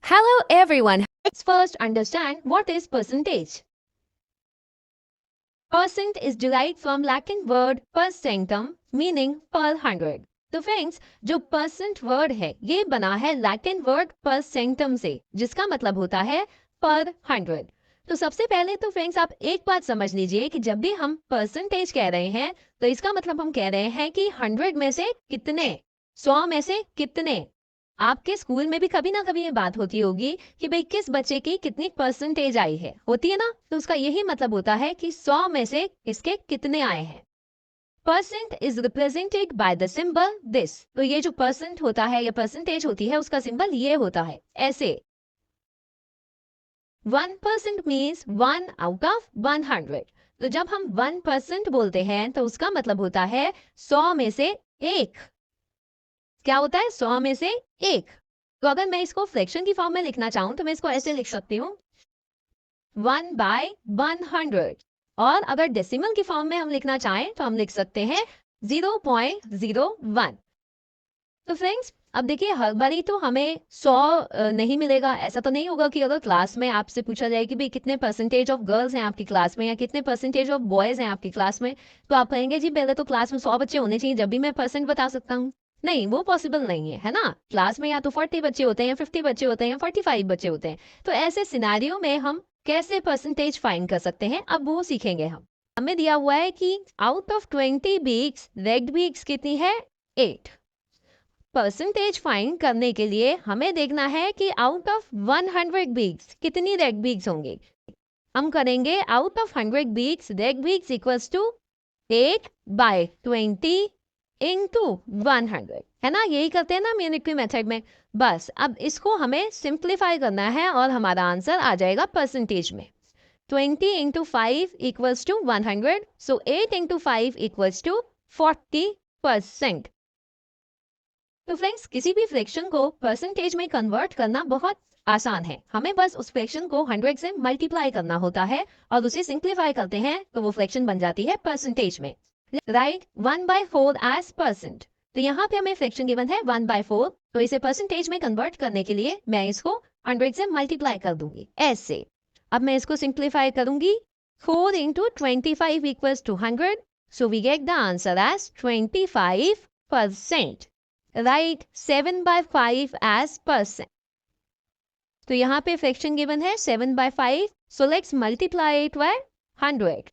Hello everyone. Let's first understand what is percentage. Percent is derived from Latin word percentum meaning per hundred. तो friends जो percent word है ये बना है Latin word परसेंटम से जिसका मतलब होता है पर हंड्रेड। तो सबसे पहले तो फ्रेंड्स आप एक बात समझ लीजिए कि जब भी हम परसेंटेज कह रहे हैं तो इसका मतलब हम कह रहे हैं कि 100 में से कितने, 100 में से कितने। आपके स्कूल में भी कभी ना कभी ये बात होती होगी कि भाई किस बच्चे की कितनी परसेंटेज आई है, होती है ना। तो उसका यही मतलब होता है कि 100 में से इसके कितने आए हैं। Percent is represented by the symbol this. तो ये जो परसेंट होता है या परसेंटेज होती है उसका सिंबल ये होता है ऐसे। 1% मीन्स 1 आउट ऑफ 100। तो जब हम 1% बोलते हैं तो उसका मतलब होता है 100 में से एक। क्या होता है? 100 में से एक। तो अगर मैं इसको फ्रैक्शन की फॉर्म में लिखना चाहूं तो मैं इसको ऐसे लिख सकती हूँ 1/100। और अगर डेसिमल की फॉर्म में हम लिखना चाहें तो हम लिख सकते हैं 0.01। तो फ्रेंड्स अब देखिए हर बारी तो हमें 100 नहीं मिलेगा। ऐसा तो नहीं होगा कि अगर क्लास में आपसे पूछा जाए कि भाई कितने परसेंटेज ऑफ गर्ल्स हैं आपकी क्लास में या कितने परसेंटेज ऑफ बॉयज हैं आपकी क्लास में, तो आप कहेंगे जी पहले तो क्लास में 100 बच्चे होने चाहिए जब भी मैं परसेंट बता सकता हूँ। नहीं, वो पॉसिबल नहीं है ना। क्लास में या तो 40 बच्चे होते हैं या 50 बच्चे होते हैं या 45 बच्चे होते हैं। तो ऐसे सिनेरियो में हम कैसे परसेंटेज फाइंड कर सकते हैं अब वो सीखेंगे हम। हमें दिया हुआ है कि out of 20 beaks red beaks कितनी है? 8। परसेंटेज फाइंड करने के लिए हमें देखना है कि आउट ऑफ 100 बीक्स कितनी रेड बीक्स होंगे। हम करेंगे out of 100 beads red beads equals to 8/20 into 100, है ना। यही करते हैं ना मिमिक्री मेथड में। बस अब इसको हमें सिंप्लीफाई करना है और हमारा आंसर आ जाएगा परसेंटेज में। 20 into 5 equals to 100। So 8 into 5 equals to 40%। तो फ्रेंड्स किसी भी फ्रैक्शन को परसेंटेज में कन्वर्ट करना बहुत आसान है। हमें बस उस फ्रैक्शन को 100 से मल्टीप्लाई करना होता है और उसे सिंप्लीफाई करते हैं तो वो फ्रैक्शन बन जाती है परसेंटेज में। Write 1/4 as percent. तो यहाँ पे हमें फ्रैक्शन गिवन है 1/4। तो इसे परसेंटेज में कन्वर्ट करने के लिए मैं इसको 100 से मल्टीप्लाई कर दूंगी ऐसे। अब मैं इसको सिंप्लीफाई करूंगी। 4 into 25 equals to 100। So we get the answer as 25%। Write 7/5 as percent. तो यहाँ पे फ्रैक्शन गिवन है 7/5। So let's multiply it by 100।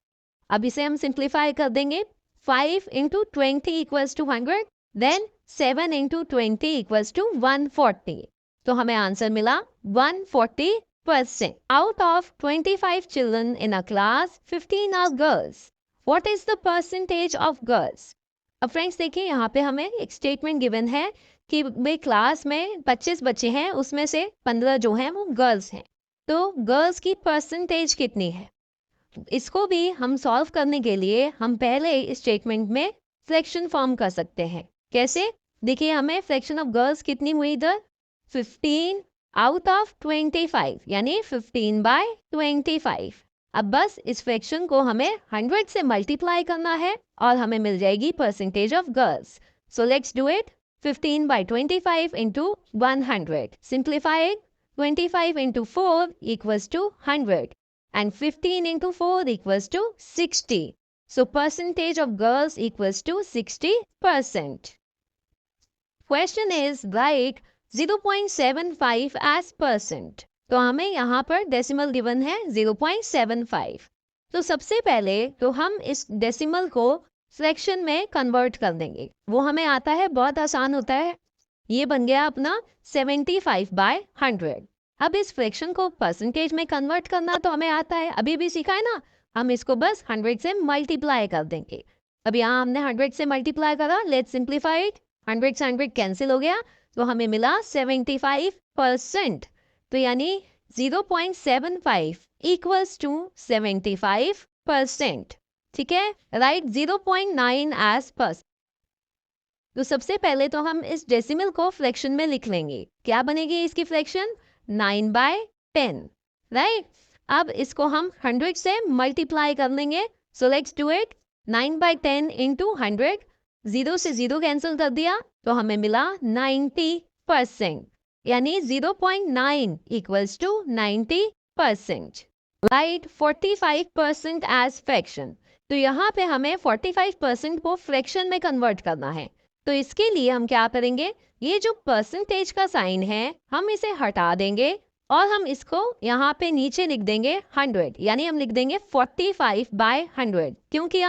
अब इसे हम सिंप्लीफाई कर देंगे। 5 into 20 equals to 100। Then 7 into 20 equals to 140। तो हमें आंसर मिला 140%। Out of 25 children in a class 15 are girls. What is the percentage of girls? अब फ्रेंड्स देखिए यहाँ पे हमें एक स्टेटमेंट गिवन है कि भाई क्लास में 25 बच्चे हैं उसमें से 15 जो हैं वो गर्ल्स हैं। तो गर्ल्स की परसेंटेज कितनी है? इसको भी हम सॉल्व करने के लिए हम पहले इस स्टेटमेंट में फ्रैक्शन फॉर्म कर सकते हैं। कैसे? देखिए हमें फ्रैक्शन ऑफ गर्ल्स कितनी हुई इधर 15 आउट ऑफ 25 यानी 15/25। अब बस इस फ्रैक्शन को हमें 100 से मल्टीप्लाई करना है और हमें मिल जाएगी percentage of girls. So let's do it. 15/25 into 100. Simplifying 25 into 4 equals to 100 and 15 into 4 equals to 60. So percentage of girls equals to 60%. Question is write 0.75 as percent. तो हमें यहाँ पर डेसिमल गिवन है 0.75। तो सबसे पहले तो हम इस डेसिमल को फ्रैक्शन में कन्वर्ट कर देंगे। वो हमें आता है, बहुत आसान होता है। ये बन गया अपना 75/100। अब इस फ्रैक्शन को परसेंटेज में कन्वर्ट करना तो हमें आता है, अभी भी सीखा है ना। हम इसको बस 100 से मल्टीप्लाई कर देंगे। अब यहाँ हमने 100 से मल्टीप्लाई करा। Let's simplify it. 100 से 100 कैंसिल हो गया तो हमें मिला 75%। तो यानी 0.75 इक्वल्स टू 75%। ठीक है। Write 0.9 as percent. तो सबसे पहले तो हम इस डेसिमल को फ्रैक्शन में लिख लेंगे। क्या बनेगी इसकी फ्रैक्शन? 9/10। राइट। अब इसको हम 100 से मल्टीप्लाई कर लेंगे। So let's do it. 9/10 into 100। 0 से 0 कैंसिल कर दिया तो हमें मिला 90%। यानी 0.9 equals to 90%, right. 45% as fraction, तो यहाँ पे हमें 45% को फ्रैक्शन में कन्वर्ट करना है। तो इसके लिए हम क्या करेंगे, ये जो परसेंटेज का साइन है हम इसे हटा देंगे और हम इसको यहाँ पे नीचे लिख देंगे 100, यानी हम लिख देंगे 45/100, क्योंकि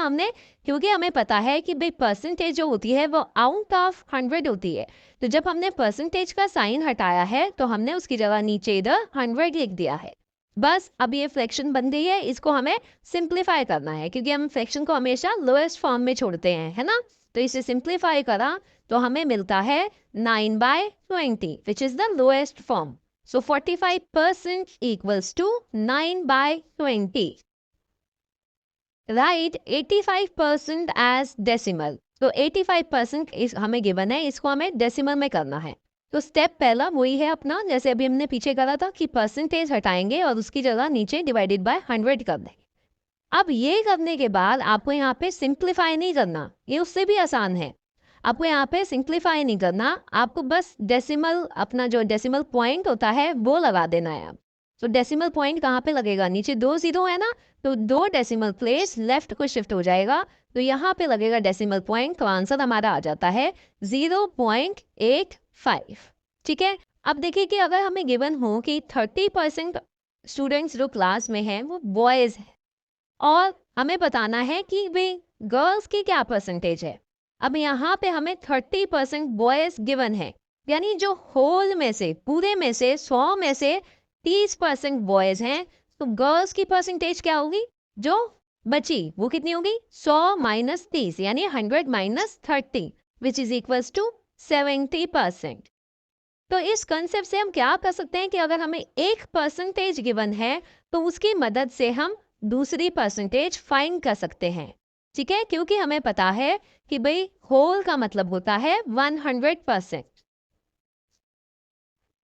हमें पता है कि भाई परसेंटेज जो होती है वो आउट ऑफ 100 होती है। तो जब हमने परसेंटेज का साइन हटाया है तो हमने उसकी जगह नीचे इधर 100 लिख दिया है। बस अब ये फ्रैक्शन बन गई है, इसको हमें सिंप्लीफाई करना है क्योंकि हम फ्रैक्शन को हमेशा लोएस्ट फॉर्म में छोड़ते हैं, है ना। तो इसे सिंप्लीफाई करा तो हमें मिलता है 9/20 which is the lowest form. So 45% equals to 9/20. Write 85% as decimal. तो 85% हमें गिवन है, इसको हमें डेसिमल में करना है। तो स्टेप पहला वही है अपना, जैसे अभी हमने पीछे करा था कि परसेंटेज हटाएंगे और उसकी जगह नीचे डिवाइडेड बाय 100 कर देंगे। अब ये करने के बाद आपको यहाँ पे सिंप्लीफाई नहीं करना, ये उससे भी आसान है। आपको यहाँ पे सिंप्लीफाई नहीं करना, आपको बस डेसिमल, अपना जो डेसिमल पॉइंट होता है वो लगा देना है। तो डेसिमल पॉइंट कहाँ पे लगेगा, नीचे 2 0 है ना, तो 2 डेसिमल प्लेस लेफ्ट को शिफ्ट हो जाएगा, तो यहाँ पे लगेगा डेसिमल पॉइंट। तो आंसर हमारा आ जाता है 0.85। ठीक है। अब देखिए कि अगर हमें गिवन हो कि 30% स्टूडेंट्स जो क्लास में हैं वो बॉयज हैं और हमें बताना है कि वे गर्ल्स की क्या परसेंटेज है। अब यहाँ पे हमें 30% बॉयज गिवन है, यानी जो होल में से, पूरे में से 100 में से 30% बॉयज हैं, तो गर्ल्स की परसेंटेज क्या होगी जो बची वो कितनी होगी, 100 - 30 यानी 100 - 30 विच इज इक्वल्स टू 70%। तो इस कंसेप्ट से हम क्या कर सकते हैं कि अगर हमें एक परसेंटेज गिवन है तो उसकी मदद से हम दूसरी परसेंटेज फाइंड कर सकते हैं। ठीक है, क्योंकि हमें पता है कि भाई होल का मतलब होता है 100%।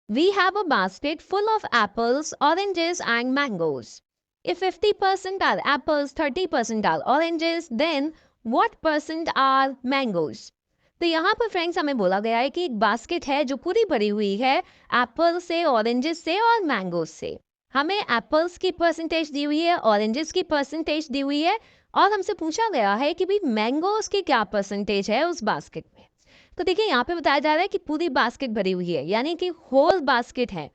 We have a basket full of apples, oranges and mangoes. If 50% are apples, 30% are oranges, then what percent are mangoes? तो यहाँ पर फ्रेंड्स हमें बोला गया है कि एक बास्केट है जो पूरी भरी हुई है एप्पल से, ऑरेंजेस से और मैंगोज से। हमें एप्पल्स की परसेंटेज दी हुई है, ऑरेंजेस की परसेंटेज दी हुई है और हमसे पूछा गया है कि भाई मैंगोज की क्या परसेंटेज है उस बास्केट में। तो देखिए यहाँ पे बताया जा रहा है कि पूरी बास्केट भरी हुई है, यानी कि होल बास्केट है,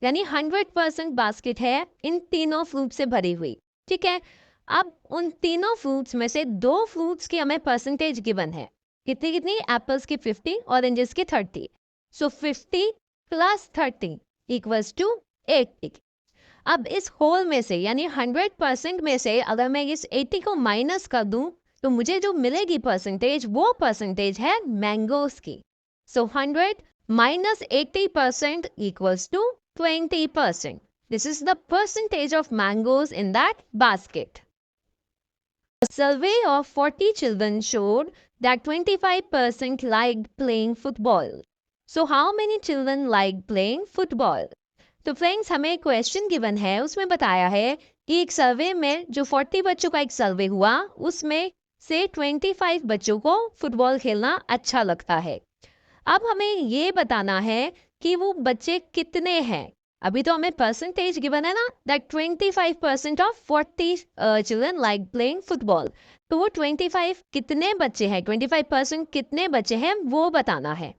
यानी 100% बास्केट है इन तीनों फ्रूट से भरी हुई। ठीक है। अब उन तीनों फ्रूट्स में से 2 फ्रूट्स की हमें परसेंटेज गिवन है, कितनी कितनी, एप्पल्स की 50, ऑरेंजेस की 30। सो 50 + 30 इक्वल्स टू 80। अब इस होल में से यानी 100% में से अगर मैं इस 80 को माइनस कर दूं तो मुझे जो मिलेगी परसेंटेज वो परसेंटेज है मैंगोस की। So 100 - 80% equals to 20%। This is the percentage of mangoes in that basket. A survey of 40 children showed that 25% liked playing football. So how many children liked playing football? तो friends हमें question given है, उसमें बताया है कि एक सर्वे में जो 40 बच्चों का एक सर्वे हुआ उसमें से 25 बच्चों को फुटबॉल खेलना अच्छा लगता है। अब हमें ये बताना है कि वो बच्चे कितने हैं। अभी तो हमें परसेंटेज गिवन है ना, that 25% of 40 children like playing football. तो वो 25 कितने बच्चे हैं, 25% कितने बच्चे हैं वो बताना है।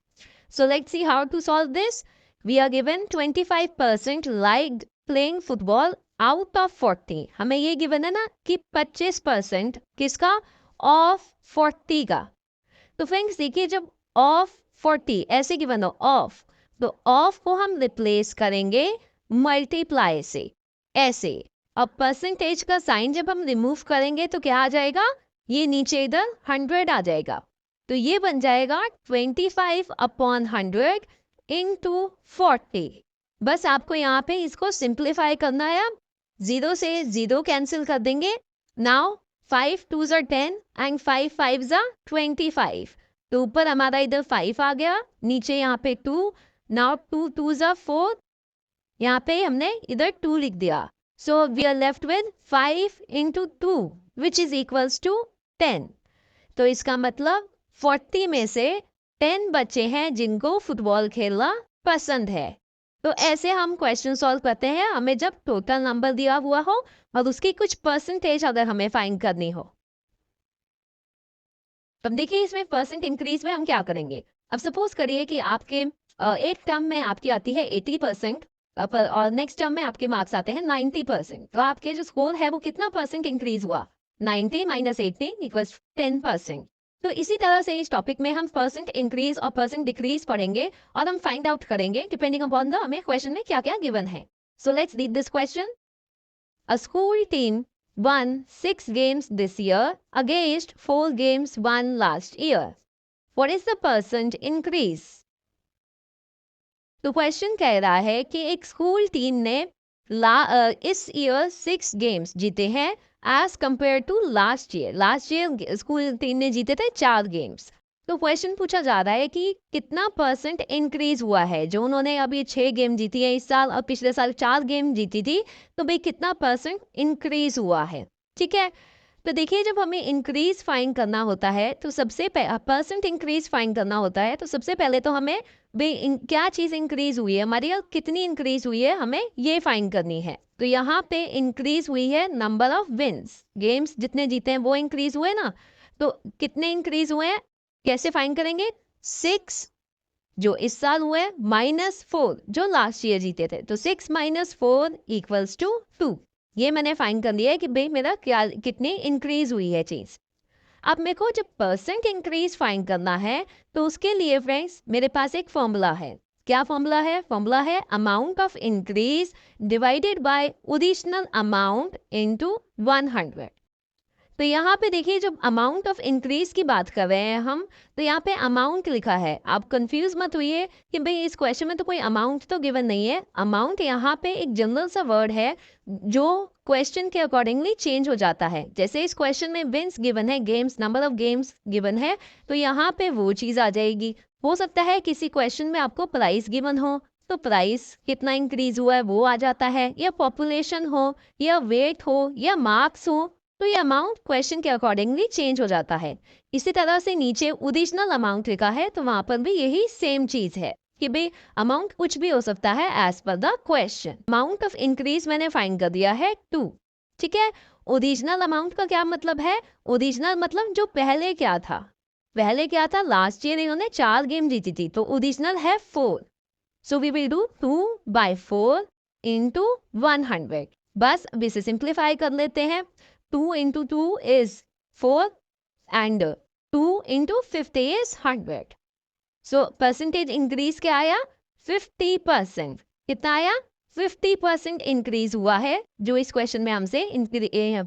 So let's see how to solve this. We are given 25% liked playing football out of 40. हमें ये given है ना कि 25% किसका, of 40 का। तो फ्रेंड्स देखिए जब of 40 ऐसे given हो of, तो of को हम रिप्लेस करेंगे मल्टीप्लाई से, ऐसे। अब परसेंटेज का साइन जब हम रिमूव करेंगे तो क्या आ जाएगा, ये नीचे इधर 100 आ जाएगा, तो ये बन जाएगा 25/100 into 40। बस आपको यहाँ पे इसको सिंप्लीफाई करना है। अब 0 से 0 कैंसिल कर देंगे। Now 5 2s are 10 and 5 5s are 25। तो ऊपर हमारा इधर 5 आ गया, नीचे यहाँ पे 2। नाउ 2 2s are 4, यहाँ पे हमने इधर 2 लिख दिया। So we are left with 5 into 2 which is equals to 10। तो इसका मतलब 40 में से 10 बच्चे हैं जिनको फुटबॉल खेलना पसंद है। तो ऐसे हम क्वेश्चन सॉल्व करते हैं हमें जब टोटल नंबर दिया हुआ हो और उसकी कुछ परसेंटेज अगर हमें फाइंड करनी हो। तो देखिए इसमें परसेंट इंक्रीज में हम क्या करेंगे। अब सपोज करिए कि आपके एक टर्म में आपकी आती है 80% और नेक्स्ट टर्म में आपके मार्क्स आते हैं 90%। तो आपके जो स्कोर है वो कितना परसेंट इंक्रीज हुआ, 90 माइनस 80 इक्वल्स 10%। तो इसी तरह से इस टॉपिक में हम परसेंट इंक्रीज और परसेंट डिक्रीज पढ़ेंगे और हम फाइंड आउट करेंगे डिपेंडिंग अपॉन द हमें क्वेश्चन में क्या क्या गिवन है। So let's read this question. A school team won 6 games this year against 4 games won last year. What is the percent increase? तो क्वेश्चन कह रहा है कि एक स्कूल टीम ने इस ईयर 6 गेम्स जीते हैं as compare to last year. Last year school team ने जीते थे 4 गेम्स। तो क्वेश्चन पूछा जा रहा है कि कितना परसेंट इंक्रीज हुआ है। जो उन्होंने अभी 6 गेम जीती है इस साल और पिछले साल 4 गेम जीती थी, तो भाई कितना परसेंट इंक्रीज हुआ है। ठीक है, तो देखिए जब हमें इंक्रीज फाइंड करना होता है तो सबसे परसेंट इंक्रीज फाइंड करना होता है तो सबसे पहले तो हमें क्या चीज़ इंक्रीज हुई है हमारी और कितनी इंक्रीज हुई है हमें ये फाइंड करनी है। तो यहाँ पे इंक्रीज हुई है नंबर ऑफ विन्स, गेम्स जितने जीते हैं वो इंक्रीज हुए ना। तो कितने इंक्रीज हुए हैं कैसे फाइंड करेंगे, 6 जो इस साल हुए -4 जो लास्ट ईयर जीते थे। तो 6 - 4 इक्वल्स टू 2। ये मैंने फाइंड कर लिया है कि भाई मेरा क्या कितनी इंक्रीज हुई है चीज़। अब मेरे को जब परसेंट इंक्रीज फाइंड करना है तो उसके लिए फ्रेंड्स मेरे पास एक फॉर्मूला है। क्या फॉर्मूला है? फॉर्मूला है amount of increase divided by original amount into 100। तो यहाँ पे देखिए जब अमाउंट ऑफ इंक्रीज की बात कर रहे हैं हम, तो यहाँ पे अमाउंट लिखा है। आप कंफ्यूज मत हुइए कि भाई इस क्वेश्चन में तो कोई अमाउंट तो गिवन नहीं है। अमाउंट यहाँ पे एक जनरल सा वर्ड है जो क्वेश्चन के अकॉर्डिंगली चेंज हो जाता है। जैसे इस क्वेश्चन में विन्स गिवन है, games, number of games given है, तो यहाँ पे वो चीज़ आ जाएगी। हो सकता है किसी क्वेश्चन में आपको प्राइस गिवन हो तो प्राइस कितना इंक्रीज हुआ है वो आ जाता है, या पॉपुलेशन हो, या वेट हो, या मार्क्स हो, तो ये अमाउंट क्वेश्चन के अकॉर्डिंगली चेंज हो जाता है। इसी तरह से नीचे ओरिजिनल अमाउंट लिखा है तो वहां पर भी यही सेम चीज है कि भाई अमाउंट कुछ भी हो सकता है as per the question. Amount of increase मैंने फाइंड कर दिया है 2। ठीक है, ओरिजिनल अमाउंट का क्या मतलब है? ओरिजिनल मतलब जो पहले क्या था। पहले क्या था? लास्ट ईयर इन्होंने 4 गेम जीती थी तो ओरिजिनल है 4। So we will do 2/4 into 100। बस अब इसे सिंप्लीफाई कर लेते हैं। 2 into 2 is 4 and 2 into 50 is 100. So percentage increase क्या आया? 50%। कितना आया? 50% इंक्रीज हुआ है। जो इस क्वेश्चन में हमसे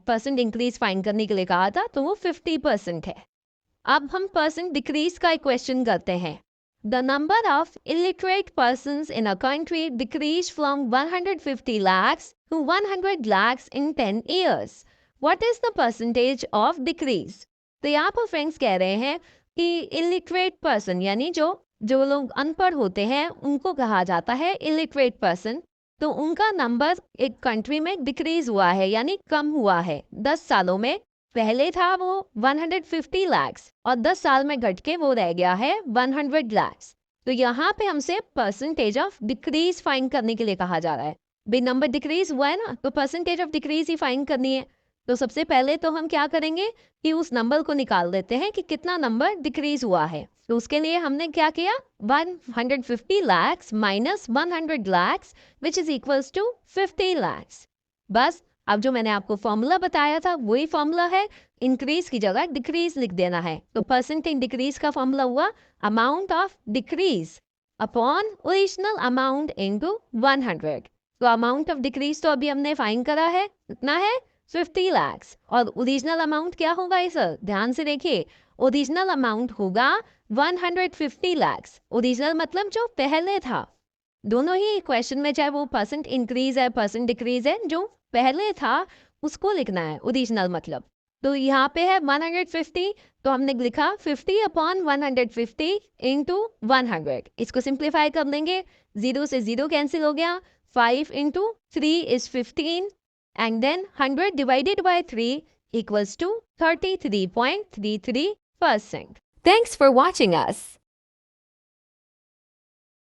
परसेंट इंक्रीज फाइंड करने के लिए कहा था तो वो 50% है। अब हम परसेंट डिक्रीज का एक क्वेश्चन करते हैं। The number of illiterate persons in a country decreased from 150 lakhs to 100 lakhs in 10 years. What is the percentage of decrease? तो यहाँ पर फ्रेंड्स कह रहे हैं कि illiterate person यानी जो लोग अनपढ़ होते हैं उनको कहा जाता है illiterate person। तो उनका नंबर एक कंट्री में डिक्रीज हुआ है यानी कम हुआ है 10 सालों में। पहले था वो 150 लाख्स और 10 साल में घट के वो रह गया है 100 लाख्स। तो यहाँ पे हमसे परसेंटेज ऑफ डिक्रीज फाइंड करने के लिए कहा जा रहा है। भाई नंबर डिक्रीज हुआ है ना, तो percentage of decrease he find करनी है। तो सबसे पहले तो हम क्या करेंगे कि उस नंबर को निकाल देते हैं कि कितना नंबर डिक्रीज हुआ है। तो उसके लिए हमने क्या किया, 150 lakhs minus 100 lakhs which is equals to 50 lakhs। बस अब जो मैंने आपको फॉर्मूला बताया था वही फॉर्मूला है, इंक्रीज की जगह डिक्रीज लिख देना है। तो परसेंटेज डिक्रीज का फॉर्मूला हुआ amount of decrease upon original amount into 100। तो अमाउंट ऑफ डिक्रीज तो अभी हमने फाइंड करा है, कितना है 50 lakhs। और ओरिजिनल अमाउंट क्या होगा सर, ध्यान से देखिए, ओरिजिनल अमाउंट होगा 150 lakhs। ओरिजिनल मतलब जो पहले था। दोनों ही क्वेश्चन में चाहे वो परसेंट इंक्रीज है परसेंट डिक्रीज है, जो पहले था उसको लिखना है ओरिजिनल मतलब। तो यहाँ पे है 150, तो हमने लिखा 50 अपॉन 150 इंटू 100। इसको सिंप्लीफाई कर देंगे, 0 से 0 कैंसिल हो गया, 5 into 3 is 15 and then 100 divided by 3 equals to 33.33%. Thanks for watching us.